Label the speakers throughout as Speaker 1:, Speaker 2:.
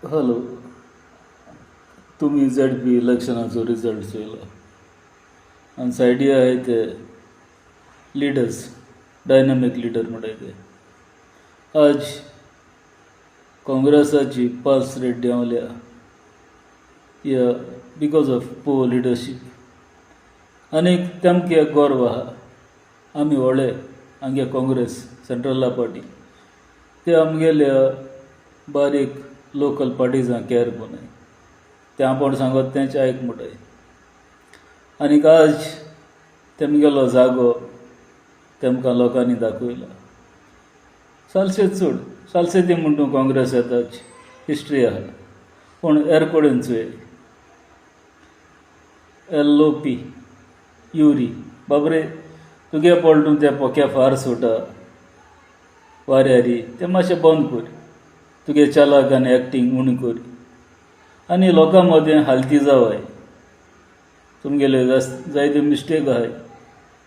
Speaker 1: Hello, तुम्ही ZP इलेक्शनाचो result चोयलो आणि सायडी आहे ते लिडर्स डायनामिक लिडर म्हणटाय ते आज काँग्रेसाची पल्स रेट देंवल्या या बिकॉज ऑफ पो लिडरशीप आनीक तेमकां एक गर्व आहा आमी व्हडले आमगे काँग्रेस सेंट्रला पार्टी ते आमगेल्या बारीक लोकल पार्टीजांक कॅर कोनाय ते आपण सांगत तेंच आयक म्हणटाय आनीक आज तेमगेलो जागो तेमकां लोकांनी दाखयला सालसे चड सालसे ती म्हण तूं काँग्रेस येताची हिस्ट्री आहा पूण एरकोडेन चोय LOP युरी बाबरे तुगे पळटून ते पोक्या फार सुटा वाऱ्यारी ते मातशें बंद कर तुगे चालाक आनी एक्टींग उणी कर आनी लोकां मदें हालती जावाय तुमगेले जायते मिस्टेक आहाय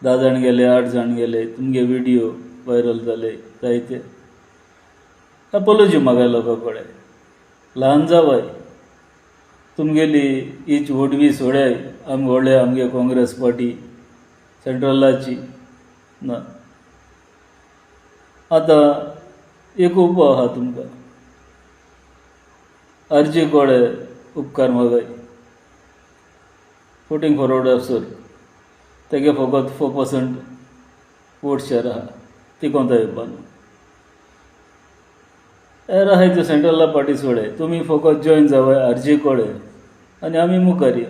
Speaker 1: 10 जाण गेले 8 जाण गेले तुमगे व्हिडिओ व्हायरल जाले जायते एपोलॉजी मागाय लोकां कडेन ल्हान जावाय तुमगेली हीच व्हडवी सोड्याय आमी व्हडले आमगे काँग्रेस पार्टी सेंट्रलाची ना आतां एक उप आहा तुमकां अर्जी कडेन उपकार मागाय फुटींग फॉरवर्ड अफसर तेगे फकत 4% वोट शेअर आहा ती कोंता येवपा न्हू एर आहाय त्यो सेंट्रला पार्टी सोडे तुमी फकत जॉयन जावाय अर्जी कडेन आनी आमी मुखार या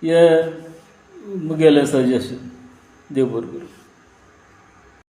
Speaker 1: हे मुगेलें सजेशन देव बरें करूं.